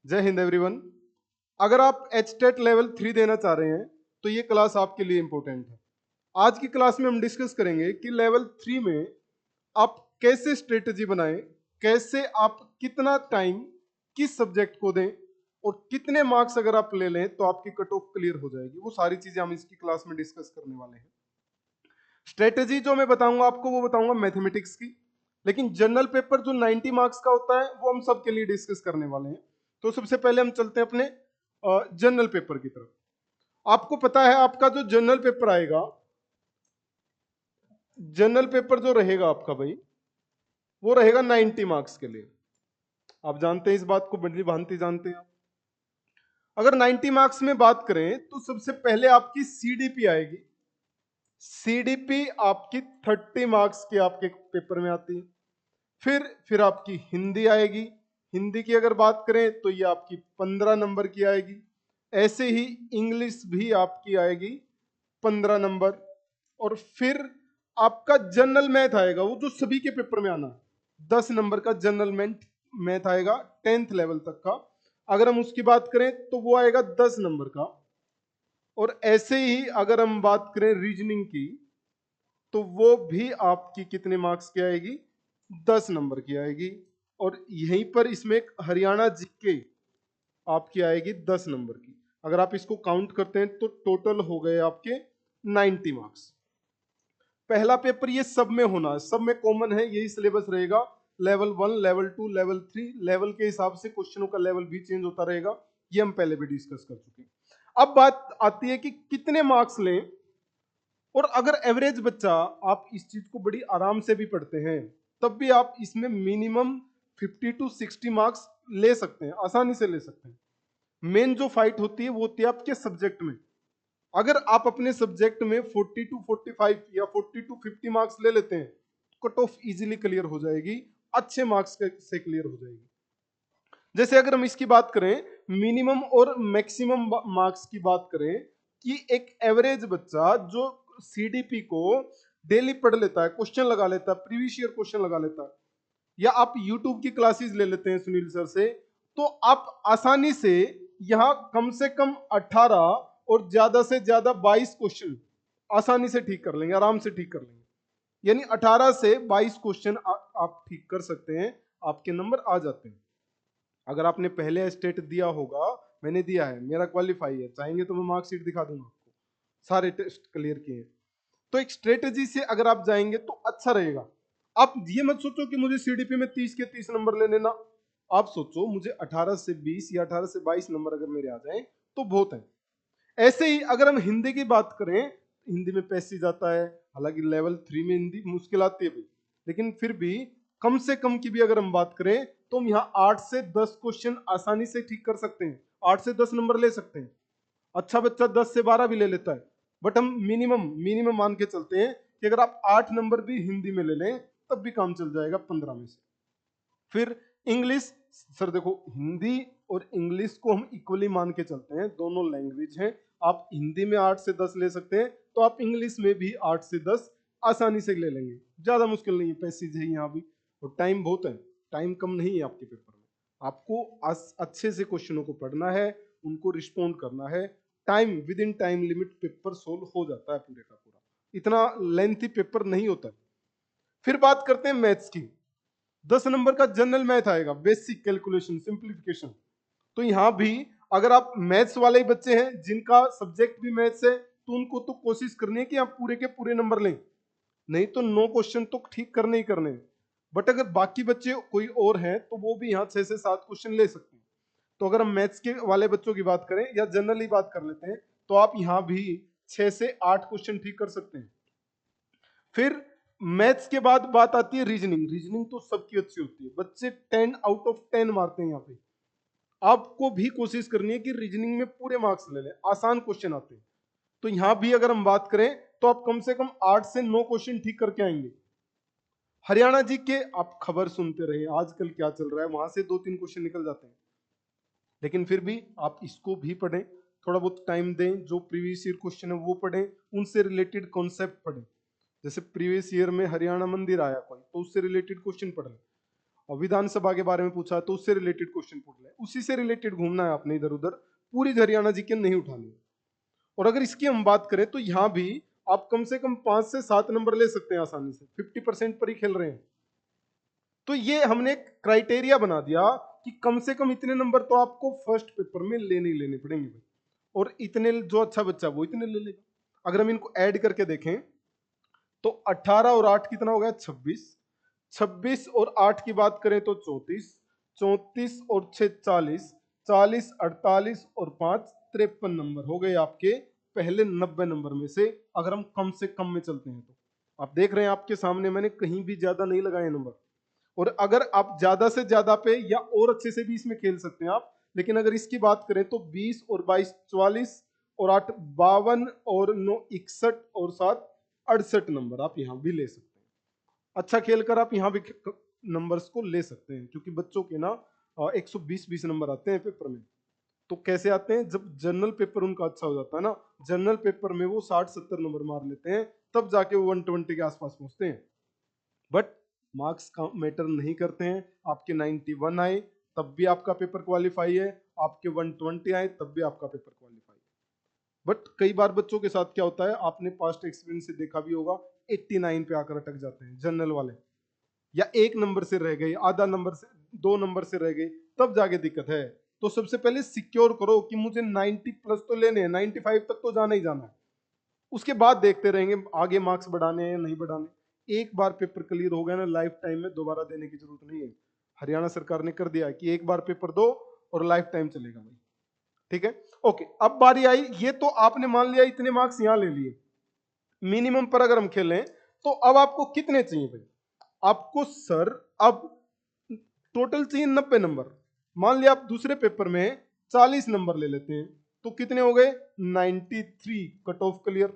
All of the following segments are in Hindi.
जय हिंद एवरीवन। अगर आप एचटेट लेवल 3 देना चाह रहे हैं तो ये क्लास आपके लिए इंपॉर्टेंट है। आज की क्लास में हम डिस्कस करेंगे कि लेवल 3 में आप कैसे स्ट्रेटजी बनाएं, कैसे आप कितना टाइम किस सब्जेक्ट को दें और कितने मार्क्स अगर आप ले लें तो आपकी कट ऑफ क्लियर हो जाएगी। वो सारी चीजें हम इसकी क्लास में डिस्कस करने वाले हैं। स्ट्रेटजी जो मैं बताऊंगा आपको वो बताऊंगा मैथमेटिक्स की, लेकिन जनरल पेपर जो 90 मार्क्स का होता है वो हम सबके लिए डिस्कस करने वाले हैं। तो सबसे पहले हम चलते हैं अपने जनरल पेपर की तरफ। आपको पता है आपका जो जनरल पेपर आएगा, जनरल पेपर जो रहेगा आपका भाई वो रहेगा 90 मार्क्स के लिए। आप जानते हैं इस बात को, बड़ी भांति जानते हैं आप। अगर 90 मार्क्स में बात करें तो सबसे पहले आपकी सीडीपी आएगी। सीडीपी आपकी 30 मार्क्स की आपके पेपर में आती है। फिर आपकी हिंदी आएगी। हिंदी की अगर बात करें तो ये आपकी 15 नंबर की आएगी। ऐसे ही इंग्लिश भी आपकी आएगी 15 नंबर। और फिर आपका जनरल मैथ आएगा, वो जो सभी के पेपर में आना, 10 नंबर का जनरल मैथ आएगा 10th लेवल तक का। अगर हम उसकी बात करें तो वो आएगा 10 नंबर का। और ऐसे ही अगर हम बात करें रीजनिंग की तो वो भी आपकी कितने मार्क्स की आएगी, 10 नंबर की आएगी। और यहीं पर इसमें एक हरियाणा जीके आपकी आएगी 10 नंबर की। अगर आप इसको काउंट करते हैं तो टोटल हो गए आपके 90 मार्क्स। पहला पेपर ये सब में होना है, सब में कॉमन है, यही सिलेबस रहेगा। लेवल 1, लेवल 2, लेवल 3, लेवल के हिसाब से क्वेश्चनों का लेवल भी चेंज होता रहेगा। ये हम पहले भी डिस्कस कर चुके हैं। अब बात आती है कि कितने मार्क्स लें। और अगर एवरेज बच्चा, आप इस चीज को बड़ी आराम से भी पढ़ते हैं तब भी आप इसमें मिनिमम 50 टू 60 मार्क्स ले सकते हैं, आसानी से ले सकते हैं। मेन जो फाइट होती है वो होती है आपके सब्जेक्ट में। अगर आप अपने सब्जेक्ट में 40 टू 45 या 40 टू 50 मार्क्स ले लेते हैं, कट ऑफ इजीली क्लियर हो जाएगी, अच्छे मार्क्स से क्लियर हो जाएगी। जैसे अगर हम इसकी बात करें, मिनिमम और मैक्सिमम मार्क्स की बात करें, कि एक एवरेज बच्चा जो सीडीपी को डेली पढ़ लेता है, क्वेश्चन लगा लेता है, प्रीवियस ईयर क्वेश्चन लगा लेता है, या आप यूट्यूब की क्लासेस ले लेते हैं सुनील सर से, तो आप आसानी से यहां कम से कम 18 और ज्यादा से ज्यादा 22 क्वेश्चन आसानी से ठीक कर लेंगे, आराम से ठीक कर लेंगे। यानी 18 से 22 क्वेश्चन आप ठीक कर सकते हैं, आपके नंबर आ जाते हैं। अगर आपने पहले स्टेट दिया होगा, मैंने दिया है, मेरा क्वालिफाई है, चाहेंगे तो मैं मार्कशीट दिखा दूंगा आपको, सारे टेस्ट क्लियर किए हैं। तो एक स्ट्रेटेजी से अगर आप जाएंगे तो अच्छा रहेगा। आप ये मत सोचो कि मुझे सीडीपी में 30 के 30 नंबर लेने ना, आप सोचो मुझे 18 से 20 या 18 से 22 नंबर अगर मेरे आ जाएं तो बहुत है। ऐसे ही अगर हम हिंदी की बात करें, हिंदी में पैसेज आता है, हालांकि लेवल 3 में हिंदी मुश्किल आती है भाई, लेकिन फिर भी कम से कम की भी अगर हम बात करें तो हम यहाँ 8 से 10 क्वेश्चन आसानी से ठीक कर सकते हैं, 8 से 10 नंबर ले सकते हैं। अच्छा बच्चा 10 से 12 भी ले लेता है, बट हम मिनिमम मिनिमम मान के चलते हैं कि अगर आप 8 नंबर भी हिंदी में ले लें तब भी काम चल जाएगा 15 में से। फिर इंग्लिश, सर देखो हिंदी और इंग्लिश को हम इक्वली मान के चलते हैं, दोनों लैंग्वेज हैं। आप हिंदी में 8 से 10 ले सकते हैं तो आप इंग्लिश में भी 8 से 10 आसानी से ले लेंगे, ज्यादा मुश्किल नहीं है। पैसेज है यहाँ भी और टाइम बहुत है, टाइम कम नहीं है आपके पेपर में। आपको अच्छे से क्वेश्चनों को पढ़ना है, उनको रिस्पॉन्ड करना है, time with in time limit paper solve हो जाता है पूरे का पूरा, इतना लेंथी पेपर नहीं होता है। फिर बात करते हैं मैथ्स की। 10 नंबर का जनरल मैथ आएगा, बेसिक कैलकुलेशन, सिंप्लीफिकेशन। तो यहां भी अगर आप मैथ्स वाले ही बच्चे हैं जिनका सब्जेक्ट भी मैथ्स है तो उनको तो कोशिश करनी है कि आप पूरे के पूरे नंबर लें, नहीं तो 9 क्वेश्चन तो ठीक करने ही करने हैं। बट अगर बाकी बच्चे कोई और हैं तो वो भी यहाँ 6 से 7 क्वेश्चन ले सकते हैं। तो अगर हम मैथ्स के वाले बच्चों की बात करें या जनरली बात कर लेते हैं तो आप यहाँ भी 6 से 8 क्वेश्चन ठीक कर सकते हैं। फिर मैथ्स के बाद बात आती है रीजनिंग। रीजनिंग तो सबकी अच्छी होती है, बच्चे 10 आउट ऑफ 10 मारते हैं यहाँ पे। आपको भी कोशिश करनी है कि रीजनिंग में पूरे मार्क्स ले लें, आसान क्वेश्चन आते हैं। तो यहां भी अगर हम बात करें तो आप कम से कम 8 से 9 क्वेश्चन ठीक करके आएंगे। हरियाणा जी के आप खबर सुनते रहे आजकल क्या चल रहा है, वहां से 2-3 क्वेश्चन निकल जाते हैं। लेकिन फिर भी आप इसको भी पढ़ें, थोड़ा बहुत टाइम दें, जो प्रीवियस ईयर क्वेश्चन है वो पढ़ें, उनसे रिलेटेड कॉन्सेप्ट पढ़ें। जैसे प्रीवियस ईयर में हरियाणा मंदिर आया कोई तो उससे रिलेटेड क्वेश्चन पढ़ लें। और विधानसभा के बारे में पूछा तो उससे रिलेटेड क्वेश्चन पूछ ले, उसी से रिलेटेड घूमना है आपने इधर उधर, पूरी हरियाणा जीके नहीं उठानी। और अगर इसकी हम बात करें तो यहाँ भी आप कम से कम 5 से 7 नंबर ले सकते हैं आसानी से, 50% पर ही खेल रहे हैं। तो ये हमने एक क्राइटेरिया बना दिया कि कम से कम इतने नंबर तो आपको फर्स्ट पेपर में लेने ही लेने पड़ेंगे भाई, और इतने जो अच्छा बच्चा वो इतने ले लेगा। अगर हम इनको ऐड करके देखें तो 18 और 8 कितना हो गया, 26, 26 और 8 की बात करें तो 34, 34 और 6 40, 40 48 और 5 53 नंबर हो गए आपके पहले 90 नंबर में से, अगर हम कम से कम में चलते हैं तो। आप देख रहे हैं आपके सामने मैंने कहीं भी ज्यादा नहीं लगाए नंबर, और अगर आप ज्यादा से ज्यादा पे या और अच्छे से भी इसमें खेल सकते हैं आप, लेकिन अगर इसकी बात करें तो 20 और 22 44 और 8 52 और 9 61 और 7 68 नंबर आप यहाँ भी ले सकते हैं। अच्छा खेलकर आप यहाँ भी नंबर्स को ले सकते हैं, क्योंकि बच्चों के ना 120 नंबर आते हैं पेपर में। तो कैसे आते हैं, जब जनरल पेपर उनका अच्छा हो जाता है ना, जनरल पेपर में वो 60-70 नंबर मार लेते हैं, तब जाके वो 120 के आसपास पहुंचते हैं। बट मार्क्स का मैटर नहीं करते हैं, आपके 91 आए तब भी आपका पेपर क्वालिफाई है, आपके 120 आए तब भी आपका पेपर क्वालिफाई है। बट कई बार बच्चों के साथ क्या होता है, आपने पास्ट एक्सपीरियंस से देखा भी होगा, 89 पे आकर अटक जाते हैं जनरल वाले, या 1 नंबर से रह गए, आधा नंबर से 2 नंबर से रह गए, तब जाके दिक्कत है। तो सबसे पहले सिक्योर करो कि मुझे 90 प्लस तो लेने हैं, 95 तक तो जाना ही जाना है, उसके बाद देखते रहेंगे आगे मार्क्स बढ़ाने हैं या नहीं बढ़ाने। एक बार पेपर क्लियर हो गया ना, लाइफ टाइम में दोबारा देने की जरूरत नहीं है। हरियाणा सरकार ने कर दिया कि एक बार पेपर दो और लाइफ टाइम चलेगा भाई, ठीक है। ओके, अब बारी आई, ये तो आपने मान लिया इतने मार्क्स यहां ले लिए, मिनिमम पर अगर हम खेलें तो अब आपको कितने चाहिए भाई, आपको सर अब टोटल चाहिए 90 नंबर। मान लिया आप दूसरे पेपर में 40 नंबर ले लेते हैं तो कितने हो गए, 93, कट ऑफ क्लियर।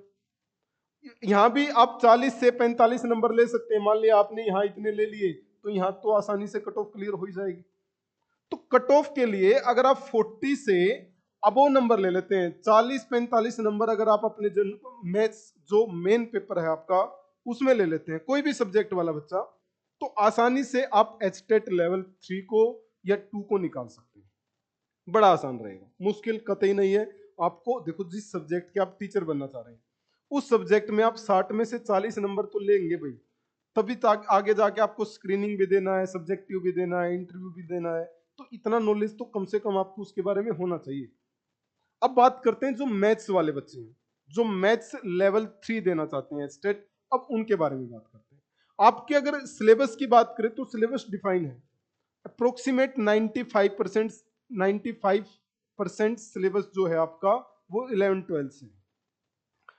यहां भी आप 40 से 45 नंबर ले सकते हैं, मान लिया आपने यहां इतने ले लिए तो यहां तो आसानी से कट ऑफ क्लियर हो ही जाएगी। तो कट ऑफ के लिए अगर आप 40 से अबो नंबर ले लेते हैं, 40-45 नंबर अगर आप अपने मैथ्स जो मेन पेपर है आपका उसमें ले लेते हैं, कोई भी सब्जेक्ट वाला बच्चा, तो आसानी से आप एचटेट लेवल 3 को या 2 को निकाल सकते हैं। बड़ा आसान रहेगा, मुश्किल कतई नहीं है। आपको देखो, जिस सब्जेक्ट के आप टीचर बनना चाह रहे हैं उस सब्जेक्ट में आप 60 में से 40 नंबर तो लेंगे भाई, तभी आगे जाके आपको स्क्रीनिंग भी देना है, सब्जेक्टिव भी देना है, इंटरव्यू भी देना है, तो इतना नॉलेज तो कम से कम आपको उसके बारे में होना चाहिए। अब बात करते हैं जो मैथ्स वाले बच्चे हैं, जो मैथ्स लेवल 3 देना चाहते हैं स्टेट, अब उनके बारे में बात करते हैं। आपके अगर सिलेबस की बात करें तो सिलेबस डिफाइन है, अप्रोक्सीमेट 95% सिलेबस जो है आपका वो 11-12 से।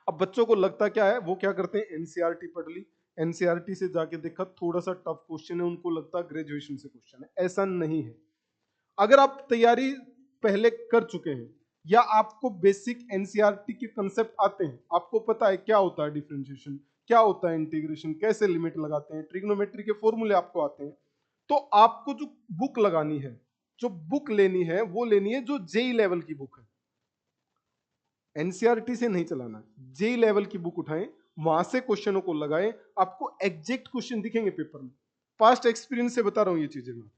अब बच्चों को लगता क्या है, वो क्या करते हैं, एनसीईआरटी पढ़ ली, एनसीईआरटी से जाके देखा थोड़ा सा टफ क्वेश्चन है, उनको लगता है ग्रेजुएशन से क्वेश्चन है। ऐसा नहीं है। अगर आप तैयारी पहले कर चुके हैं या आपको बेसिक एनसीईआरटी के कंसेप्ट आते हैं, आपको पता है क्या होता है डिफरेंशिएशन, क्या होता है इंटीग्रेशन, कैसे लिमिट लगाते हैं, ट्रिग्नोमेट्री के फॉर्मूले आपको आते हैं, तो आपको जो बुक लगानी है, जो बुक लेनी है वो लेनी है जो जेई लेवल की बुक है, एनसीईआरटी से नहीं चलाना। जेई लेवल की बुक उठाएं, वहां से क्वेश्चनों को लगाएं, आपको एग्जैक्ट क्वेश्चन दिखेंगे पेपर में। पास्ट एक्सपीरियंस से बता रहा हूं ये चीजें मैं,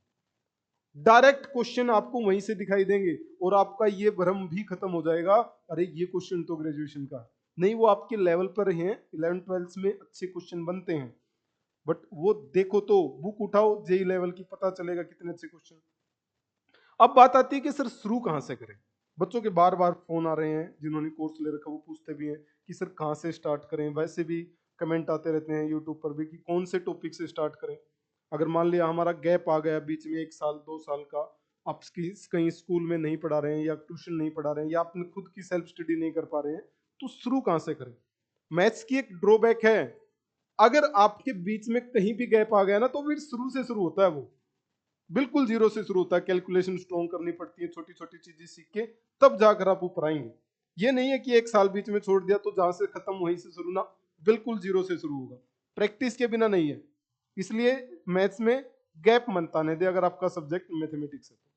डायरेक्ट क्वेश्चन आपको वहीं से दिखाई देंगे और आपका ये भ्रम भी खत्म हो जाएगा, अरे ये क्वेश्चन तो ग्रेजुएशन का नहीं, वो आपके लेवल पर हैं, 11-12 में अच्छे क्वेश्चन बनते हैं, बट वो देखो तो बुक उठाओ जेई लेवल की, पता चलेगा कितने अच्छे क्वेश्चन। अब बात आती है कि सर शुरू कहां से करें। बच्चों के बार बार फोन आ रहे हैं, जिन्होंने कोर्स ले रखा वो पूछते भी हैं कि सर कहां से स्टार्ट करें, वैसे भी कमेंट आते रहते हैं यूट्यूब पर भी कि कौन से टॉपिक से स्टार्ट करें। अगर मान लिया हमारा गैप आ गया बीच में 1 साल 2 साल का, आप कहीं स्कूल में नहीं पढ़ा रहे हैं या ट्यूशन नहीं पढ़ा रहे हैं या अपने खुद की सेल्फ स्टडी नहीं कर पा रहे हैं, तो शुरू कहां से करें। मैथ्स की एक ड्रॉबैक है, अगर आपके बीच में कहीं भी गैप आ गया ना तो फिर शुरू से शुरू होता है, वो बिल्कुल जीरो से शुरू होता है, कैलकुलेशन स्ट्रॉन्ग करनी पड़ती है, छोटी छोटी चीजें सीख के तब जाकर आप ऊपर आएंगे। ये नहीं है कि 1 साल बीच में छोड़ दिया तो जहां से खत्म वहीं से शुरू, ना, बिल्कुल जीरो से शुरू होगा, प्रैक्टिस के बिना नहीं है। इसलिए मैथ्स में गैप मत आने दे अगर आपका सब्जेक्ट मैथमेटिक्स है तो।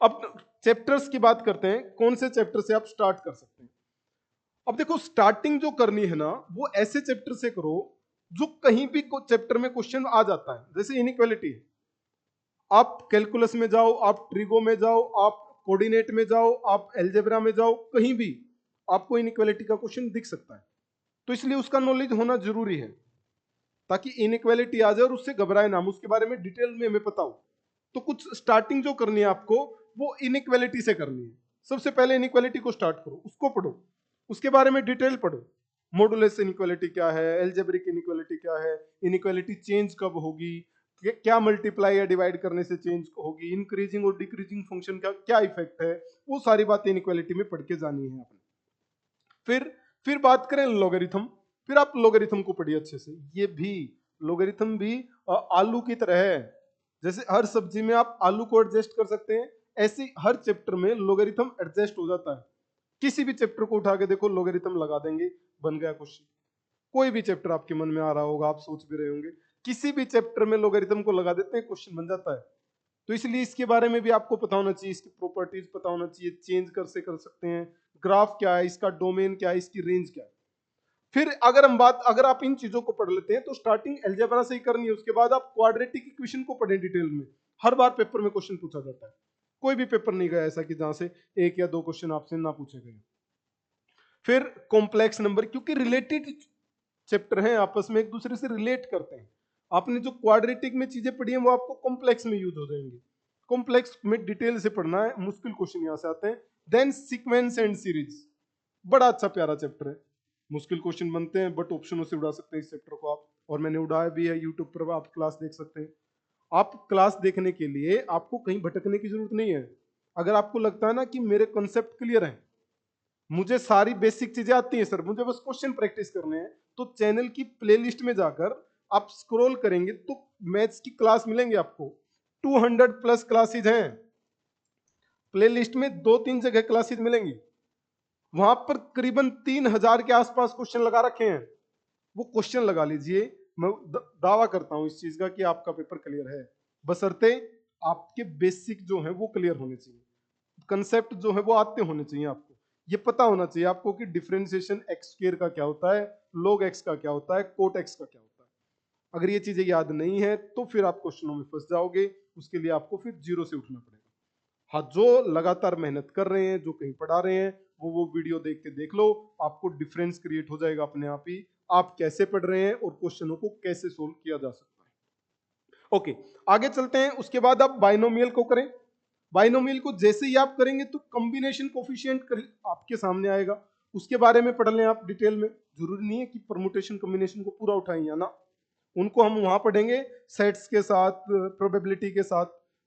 अब चैप्टर्स की बात करते हैं, कौन से चैप्टर से आप स्टार्ट कर सकते हैं। अब देखो, स्टार्टिंग जो करनी है ना वो ऐसे चैप्टर से करो जो कहीं भी चैप्टर में क्वेश्चन आ जाता है, जैसे इनइक्वालिटी है, आप कैलकुलस में जाओ, आप ट्रिगो में जाओ, आप कोऑर्डिनेट में जाओ, आप अलजेब्रा में जाओ, कहीं भी आपको इनइक्वालिटी का क्वेश्चन दिख सकता है। तो इसलिए उसका नॉलेज होना जरूरी है, ताकि इनइक्वालिटी आ जाए और उससे घबराए ना, हम उसके बारे में डिटेल में हमें पता हो। तो कुछ स्टार्टिंग जो करनी है आपको, वो इनइक्वालिटी से करनी है। सबसे पहले इनइक्वालिटी को स्टार्ट करो, उसको पढ़ो, उसके बारे में डिटेल पढ़ो। मॉडुलस इनइक्वालिटी क्या है, अलजेब्रिक इनइक्वालिटी क्या है, इनइक्वालिटी चेंज कब होगी, क्या मल्टीप्लाई या डिवाइड करने से चेंज होगी, इंक्रीजिंग और डिक्रीजिंग फंक्शन का क्या इफेक्ट है, वो सारी बातें इनइक्वालिटी में पढ़ के जानी है आपने। फिर बात करें लॉगरिथम, फिर आप लॉगरिथम को पढ़िए अच्छे से। ये भी लॉगरिथम भी आलू की तरह है, जैसे हर सब्जी में आप आलू को एडजस्ट कर सकते हैं, ऐसे ही हर चैप्टर में लॉगरिथम एडजस्ट हो जाता है। किसी भी चैप्टर को उठा के देखो, लॉगरिथम लगा देंगे, बन गया क्वेश्चन। कोई भी चैप्टर आपके मन में आ रहा होगा, आप सोच भी रहे होंगे, किसी भी चैप्टर में लॉगरिथम को लगा देते हैं, क्वेश्चन बन जाता है। तो इसलिए इसके बारे में भी आपको पता होना चाहिए, इसकी प्रॉपर्टीज पता होना चाहिए, चेंज कर सकते हैं, ग्राफ क्या है, इसका डोमेन क्या है, इसकी रेंज क्या है। फिर अगर आप इन चीजों को पढ़ लेते हैं तो स्टार्टिंग अलजेब्रा से ही करनी है, उसके बाद आप क्वाड्रेटिक इक्वेशन को पढ़ें डिटेल में। हर बार पेपर में क्वेश्चन पूछा जाता है, कोई भी पेपर नहीं गया ऐसा कि जहां से एक या दो क्वेश्चन आपसे ना पूछे गए। फिर कॉम्प्लेक्स नंबर, क्योंकि रिलेटेड चैप्टर हैं, आपस में एक दूसरे से रिलेट करते हैं। आपने जो क्वाड्रेटिक में चीजें पढ़ी हैं वो आपको कॉम्प्लेक्स में यूज हो जाएंगी। कॉम्प्लेक्स में डिटेल से पढ़ना है, मुश्किल क्वेश्चन यहां से आते हैं। देन सीक्वेंस एंड सीरीज, बड़ा अच्छा प्यारा चैप्टर है, मुश्किल क्वेश्चन बनते हैं बट ऑप्शनों से उड़ा सकते हैं इस चैप्टर को आप, और मैंने उड़ाया भी है, यूट्यूब पर आप क्लास देख सकते हैं। आप क्लास देखने के लिए आपको कहीं भटकने की जरूरत नहीं है। अगर आपको लगता है ना कि मेरे कॉन्सेप्ट क्लियर हैं, मुझे सारी बेसिक चीजें आती हैं सर, मुझे बस क्वेश्चन प्रैक्टिस करने हैं, तो चैनल की प्लेलिस्ट में जाकर आप स्क्रॉल करेंगे तो मैथ्स की क्लास मिलेंगे आपको। 200 प्लस क्लासेज हैं प्लेलिस्ट में, 2-3 जगह क्लासेज मिलेंगी, वहां पर करीबन 3000 के आसपास क्वेश्चन लगा रखे हैं। वो क्वेश्चन लगा लीजिए, मैं दावा करता हूं इस चीज का कि आपका पेपर क्लियर है, बशर्ते आपके बेसिक जो है वो क्लियर होने चाहिए, कंसेप्ट जो है वो आते होने चाहिए आपको। ये पता होना चाहिए आपको कि डिफरेंशिएशन एक्स स्क्वायर का क्या होता है, log एक्स का क्या होता है, कोट एक्स का क्या होता है। अगर ये चीजें याद नहीं है तो फिर आप क्वेश्चनों में फंस जाओगे, उसके लिए आपको फिर जीरो से उठना पड़ेगा। हाँ, जो लगातार मेहनत कर रहे हैं, जो कहीं पढ़ा रहे हैं, वो वीडियो देख के देख लो, आपको डिफरेंस क्रिएट हो जाएगा अपने आप ही, आप कैसे पढ़ रहे हैं और क्वेश्चनों को कैसे सोल्व किया जा सकता है। ओके, आगे चलते हैं। उसके बाद आप बाइनोमियल को करें। बाइनोमियल को जैसे ही आप करेंगे तो कॉम्बिनेशन कोफिशिएंट आपके सामने आएगा, उसके बारे में पढ़ लें आप डिटेल में। जरूरी नहीं है कि परमुटेशन कॉम्बिनेशन को पूरा उठाएं ना, उनको हम वहां पढ़ेंगे सेट्स के साथ, प्रोबेबिलिटी के साथ,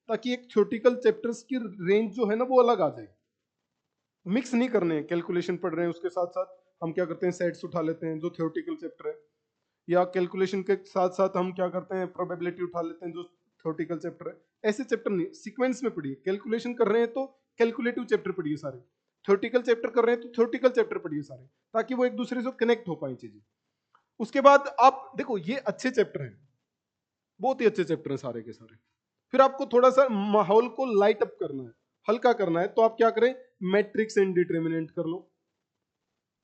ताकि एक थ्योरेटिकल चैप्टर्स की रेंज जो है ना वो अलग आ जाए। मिक्स नहीं करने हैं, कैलकुलेशन पढ़ रहे हैं उसके साथ साथ हम क्या करते हैं सेट्स उठा लेते हैं जो थ्योरेटिकल चैप्टर है, या कैलकुलेशन के साथ साथ हम क्या करते हैं प्रोबेबिलिटी उठा लेते हैं जो थ्योरेटिकल चैप्टर है। ऐसे चैप्टर नहीं, सीक्वेंस में पढ़िए। कैलकुलेशन कर रहे हैं तो कैलकुलेटिव चैप्टर पढ़िए सारे, थ्योरेटिकल चैप्टर कर रहे हैं तो थ्योरेटिकल चैप्टर पढ़िए सारे, ताकि वो एक दूसरे से कनेक्ट हो पाए चीजें। उसके बाद आप देखो, ये अच्छे चैप्टर हैं, बहुत ही अच्छे चैप्टर हैं सारे के सारे। फिर आपको थोड़ा सा माहौल को लाइट अप करना है, हल्का करना है, तो आप क्या करें, मैट्रिक्स एंड डिटरमिनेंट कर लो।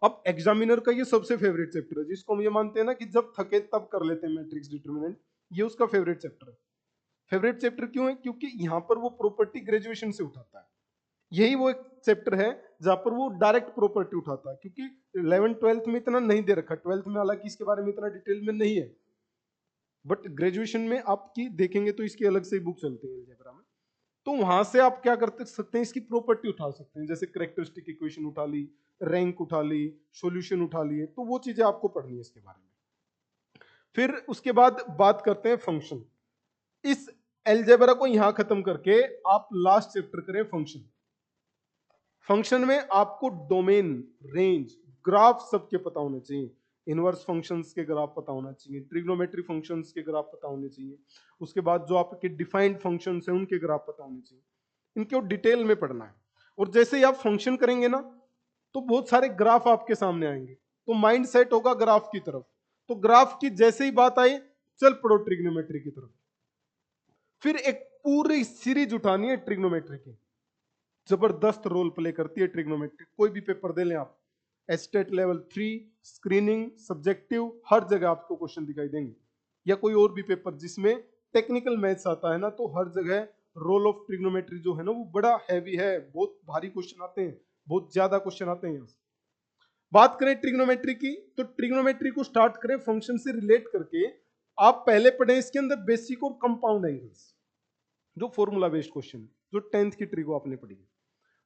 अब एग्जामिनर का ये सबसे फेवरेट चैप्टर है, जिसको हम ये मानते हैं ना कि जब थके तब कर लेते हैं मैट्रिक्स डिटरमिनेंट, ये उसका फेवरेट चैप्टर है। फेवरेट चैप्टर क्यों है, क्योंकि यहाँ पर वो प्रॉपर्टी ग्रेजुएशन से उठाता है। यही वो एक चैप्टर है जहां पर वो डायरेक्ट प्रॉपर्टी उठाता है, क्योंकि 11th-12th में इतना नहीं दे रखा, 12th में हालांकि इसके बारे में इतना डिटेल में नहीं है, बट ग्रेजुएशन में आपकी देखेंगे तो इसकी अलग से बुक चलती है अलजेब्रा में। तो वहां से आप क्या कर सकते हैं, इसकी प्रॉपर्टी उठा सकते हैं, जैसे करेक्टरिस्टिक इक्वेशन उठा ली, रैंक उठा ली, सॉल्यूशन उठा लिए, तो वो चीजें आपको पढ़नी है इसके बारे में। फिर उसके बाद बात करते हैं फंक्शन। इस अलजेब्रा को यहां खत्म करके आप लास्ट चैप्टर करें फंक्शन। फंक्शन में आपको डोमेन, रेंज, ग्राफ सबके पता होने चाहिए। इनवर्स फंक्शंस के ग्राफ पता होना चाहिए, ट्रिग्नोमेट्री फंक्शंस के ग्राफ पता होने चाहिए, उसके बाद जो आपके डिफाइंड फंक्शंस हैं उनके ग्राफ पता होने चाहिए। इनको डिटेल में पढ़ना है। और जैसे ही आप फंक्शन करेंगे ना, तो बहुत सारे ग्राफ आपके सामने आएंगे, तो माइंड सेट होगा ग्राफ की तरफ। तो ग्राफ की जैसे ही बात आई, चल पड़ो ट्रिग्नोमेट्री की तरफ। फिर एक पूरी सीरीज उठानी है ट्रिग्नोमेट्री की, जबरदस्त रोल प्ले करती है ट्रिग्नोमेट्री। कोई भी पेपर दे लें आप, एस्टेट लेवल 3, स्क्रीनिंग, सब्जेक्टिव, हर जगह आपको क्वेश्चन दिखाई देंगे, या कोई और भी पेपर जिसमें टेक्निकल मैथ्स आता है ना, तो हर जगह रोल ऑफ ट्रिग्नोमेट्री जो है ना वो बड़ा हैवी है, बहुत भारी क्वेश्चन आते हैं, बहुत ज्यादा क्वेश्चन आते हैं यहाँ से। बात करें ट्रिग्नोमेट्री की, तो ट्रिग्नोमेट्री को स्टार्ट करें फंक्शन से रिलेट करके। आप पहले पढ़े इसके अंदर बेसिक और कंपाउंड एंगल्स, जो फॉर्मूला बेस्ड क्वेश्चन है, जो 10th की ट्रिगो आपने पढ़ी है।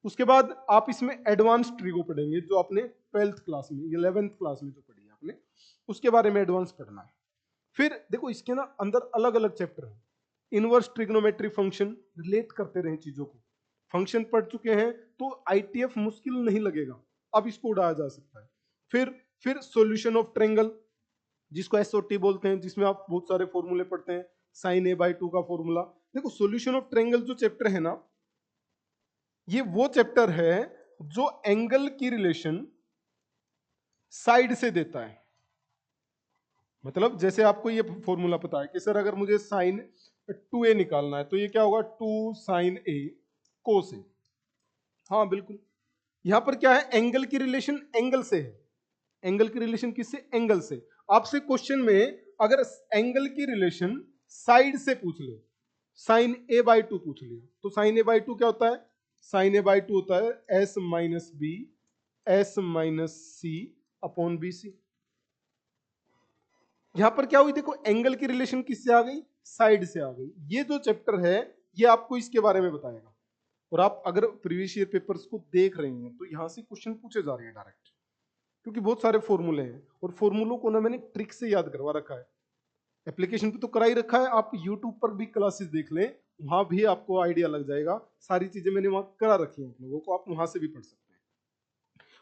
उसके बाद आप इसमें एडवांस ट्रिगो पढ़ेंगे, जो आपने 12th क्लास में, 11th क्लास में जो पढ़ी है आपने, उसके बारे में एडवांस पढ़ना है। फिर देखो इसके ना अंदर अलग अलग चैप्टर है। इनवर्स ट्रिग्नोमेट्री फंक्शन, रिलेट करते रहे चीजों को। फंक्शन पढ़ चुके हैं तो आईटीएफ मुश्किल नहीं लगेगा, अब इसको उड़ाया जा सकता है। फिर सॉल्यूशन ऑफ ट्रायंगल, जिसको एसओटी बोलते हैं, जिसमें आप बहुत सारे फॉर्मूले पढ़ते हैं, साइन ए बाई 2 का फॉर्मूला। देखो सॉल्यूशन ऑफ ट्रायंगल जो चैप्टर है ना, ये वो चैप्टर है जो एंगल की रिलेशन साइड से देता है। मतलब जैसे आपको ये फॉर्मूला पता है कि सर अगर मुझे साइन 2a निकालना है तो ये क्या होगा, 2 साइन ए कोस ए। हाँ बिल्कुल, यहां पर क्या है, एंगल की रिलेशन एंगल से है। एंगल की रिलेशन किससे, एंगल से। आपसे क्वेश्चन में अगर एंगल की रिलेशन साइड से पूछ ले, साइन ए बाई 2 पूछ लिया, तो साइन ए बाई 2 क्या होता है, साइन ए बाई 2 होता है S minus B, S minus C upon B C. यहां पर क्या हुई, देखो एंगल की रिलेशन किससे आ गई, साइड से आ गई। ये जो चैप्टर है ये आपको इसके बारे में बताएगा। और आप अगर प्रीवियस ईयर पेपर्स को देख रहे हैं तो यहां से क्वेश्चन पूछे जा रहे हैं डायरेक्ट, क्योंकि बहुत सारे फॉर्मूले हैं और फॉर्मूलों को ना मैंने ट्रिक से याद करवा रखा है। एप्लीकेशन पे तो करा ही रखा है, आप यूट्यूब पर भी क्लासेस देख लें, वहां भी आपको आइडिया लग जाएगा। सारी चीजें मैंने वहां करा रखी हैं आप लोगों को, आप वहां से भी पढ़ सकते हैं।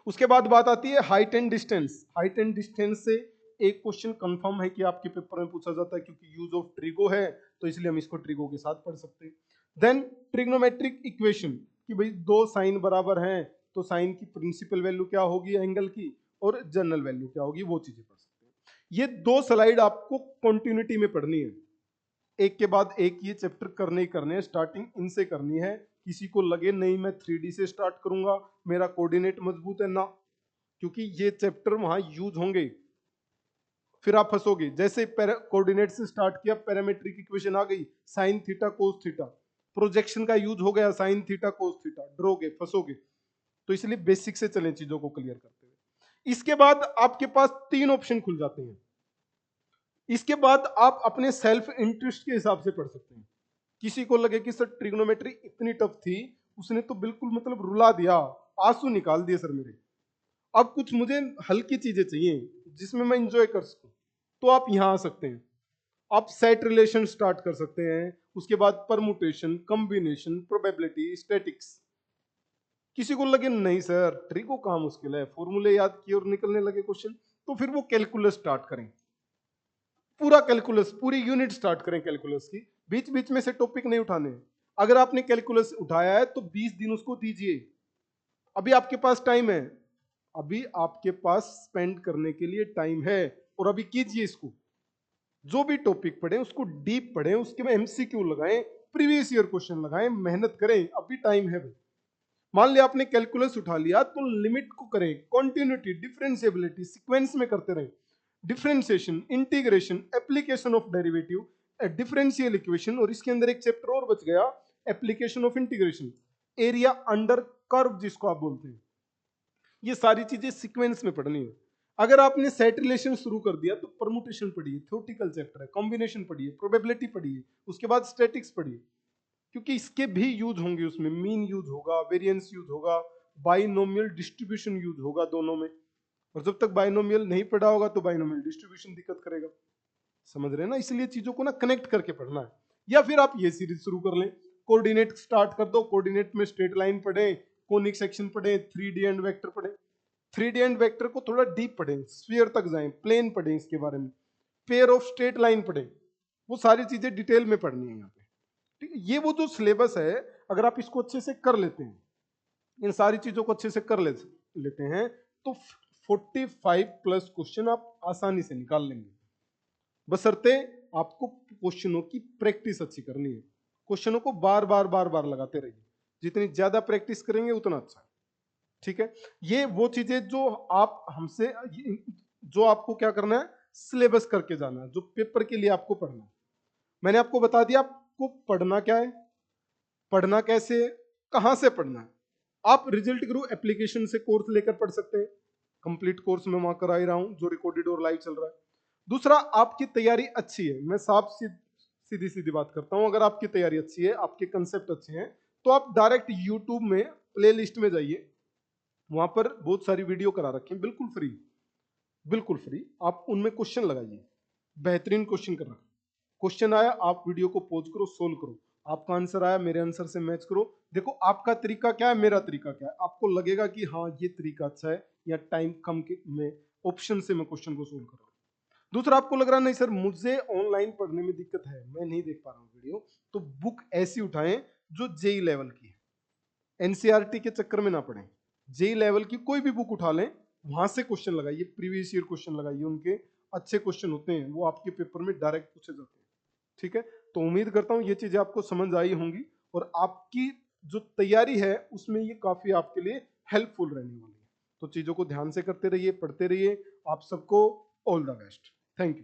उसके बाद बात आती है height and distance. Height and distance से एक क्वेश्चन कंफर्म है कि आपके पेपर में पूछा जाता है, क्योंकि यूज ऑफ ट्रिगो है तो इसलिए हम इसको ट्रिगो के साथ पढ़ सकते हैं। देन ट्रिग्नोमेट्रिक इक्वेशन, कि भाई दो साइन बराबर हैं तो साइन की प्रिंसिपल वैल्यू क्या होगी एंगल की, और जनरल वैल्यू क्या होगी, वो चीजें पढ़ सकते हैं। ये 2 स्लाइड आपको कंटिन्यूटी में पढ़नी है, एक के बाद एक ये चैप्टर करने ही करने हैं। स्टार्टिंग इनसे करनी है। किसी को लगे नहीं मैं 3D से स्टार्ट करूंगा, मेरा कोऑर्डिनेट मजबूत है ना, क्योंकि ये चैप्टर वहां यूज होंगे, फिर आप फंसोगे। जैसे कोऑर्डिनेट से स्टार्ट किया, पैरामेट्रिक इक्वेशन आ गई, sine theta cos theta, projection का यूज हो गया, साइन थीटा कोस थीटा, डरोगे फंसोगे। तो इसलिए बेसिक से चलें चीजों को क्लियर करते हुए। इसके बाद आपके पास 3 ऑप्शन खुल जाते हैं। इसके बाद आप अपने सेल्फ इंटरेस्ट के हिसाब से पढ़ सकते हैं। किसी को लगे कि सर ट्रिग्नोमेट्री इतनी टफ थी, उसने तो बिल्कुल मतलब रुला दिया, आंसू निकाल दिए सर मेरे, अब कुछ मुझे हल्की चीजें चाहिए जिसमें मैं इंजॉय कर सकूं, तो आप यहां आ सकते हैं। आप सेट रिलेशन स्टार्ट कर सकते हैं, उसके बाद परमुटेशन, कॉम्बिनेशन, प्रोबेबिलिटी, स्टैटिक्स। किसी को लगे नहीं सर ट्रिगो कहाँ मुश्किल है, फॉर्मूले याद किए और निकलने लगे क्वेश्चन, तो फिर वो कैलकुलस स्टार्ट करें। पूरा कैलकुलस, पूरी यूनिट स्टार्ट करें कैलकुलस की, बीच बीच में से टॉपिक नहीं उठाने। अगर आपने कैलकुलस उठाया है तो 20 दिन उसको दीजिए, अभी आपके पास टाइम है, अभी आपके पास स्पेंड करने के लिए टाइम है, और अभी कीजिए इसको। जो भी टॉपिक पढ़े उसको डीप पढ़ें, उसके में एमसीक्यू लगाएं, प्रीवियस ईयर क्वेश्चन लगाएं, मेहनत करें, अभी टाइम है भाई। मान लिया आपने कैलकुलस उठा लिया तो लिमिट को करें, कॉन्टिन्यूटी, डिफरेंशिएबिलिटी सीक्वेंस में करते रहें, differentiation, integration, application of derivative, differential equation, और इसके अंदर एक चैप्टर और बच गया, application of integration, area under curve जिसको आप बोलते हैं। ये सारी चीजें सीक्वेंस में पढ़नी है। अगर आपने सेट रिलेशन शुरू कर दिया तो परमुटेशन पढ़िए, थ्योरेटिकल चैप्टर है, कॉम्बिनेशन पढ़िए, प्रोबेबिलिटी पढ़िए, उसके बाद स्टैटिक्स पढ़िए, क्योंकि इसके भी यूज होंगे उसमें, मीन यूज होगा, वेरिएंस यूज होगा, बाइनोमियल डिस्ट्रीब्यूशन यूज होगा दोनों में। और जब तक बाइनोमियल नहीं पढ़ा होगा तो बाइनोमियल डिस्ट्रीब्यूशन दिक्कत करेगा, समझ रहे हैं ना। इसलिए चीजों को ना कनेक्ट करके पढ़ना है। या फिर आप ये सीरीज शुरू कर लें, कोऑर्डिनेट स्टार्ट कर दो, कोऑर्डिनेट में स्ट्रेट लाइन पढ़े, कोनिक सेक्शन पढ़े, 3D एंड वेक्टर पढ़े। 3D एंड वेक्टर को थोड़ा डीप पढ़ें, स्फीयर तक जाएं, प्लेन पढ़ें इसके बारे में, पेयर ऑफ स्ट्रेट लाइन पढ़ें, वो सारी चीजें डिटेल में पढ़नी है यहाँ पे। ठीक है, ये वो जो सिलेबस है, अगर आप इसको अच्छे से कर लेते हैं, इन सारी चीजों को अच्छे से कर लेते हैं, तो 45 प्लस क्वेश्चन आप आसानी से निकाल लेंगे, बशर्ते आपको क्वेश्चनों की प्रैक्टिस अच्छी करनी है। क्वेश्चनों को बार बार बार बार लगाते रहिए, जितनी ज्यादा प्रैक्टिस करेंगे उतना अच्छा है। ठीक है, ये वो चीजें जो आप हमसे, जो आपको क्या करना है, सिलेबस करके जाना है, जो पेपर के लिए आपको पढ़ना है। मैंने आपको बता दिया आपको पढ़ना क्या है, पढ़ना कैसे है, कहां से पढ़ना है। आप रिजल्ट गुरु एप्लीकेशन से कोर्स लेकर पढ़ सकते हैं, कंप्लीट कोर्स मैं वहां करा ही रहा हूं जो रिकॉर्डेड और लाइव चल रहा है। दूसरा, आपकी तैयारी अच्छी है, मैं साफ सीधी सीधी बात करता हूं, अगर आपकी तैयारी अच्छी है, आपके कंसेप्ट अच्छे हैं, तो आप डायरेक्ट यूट्यूब में प्ले लिस्ट में जाइए, वहां पर बहुत सारी वीडियो करा रखी हैं बिल्कुल फ्री, बिल्कुल फ्री। आप उनमें क्वेश्चन लगाइए, बेहतरीन क्वेश्चन कर रखा, क्वेश्चन आया आप वीडियो को पॉज करो, सोल्व करो, आपका आंसर आया मेरे आंसर से मैच करो, देखो आपका तरीका क्या है, मेरा तरीका क्या है, आपको लगेगा कि हाँ ये तरीका अच्छा है, या टाइम कम के में ऑप्शन से मैं क्वेश्चन को सोल्व कर रहा हूँ। दूसरा, आपको लग रहा नहीं सर मुझे ऑनलाइन पढ़ने में दिक्कत है, मैं नहीं देख पा रहा हूँ वीडियो, तो बुक ऐसी उठाएं जो जेई लेवल की है, एनसीईआरटी के चक्कर में ना पड़े, जेई लेवल की कोई भी बुक उठा लें, वहां से क्वेश्चन लगाइए, प्रीवियस ईयर क्वेश्चन लगाइए, उनके अच्छे क्वेश्चन होते हैं, वो आपके पेपर में डायरेक्ट पूछे जाते हैं। ठीक है, तो उम्मीद करता हूँ ये चीजें आपको समझ आई होंगी, और आपकी जो तैयारी है उसमें ये काफी आपके लिए हेल्पफुल रहने वाली है। तो चीजों को ध्यान से करते रहिए, पढ़ते रहिए। आप सबको all the best. Thank you.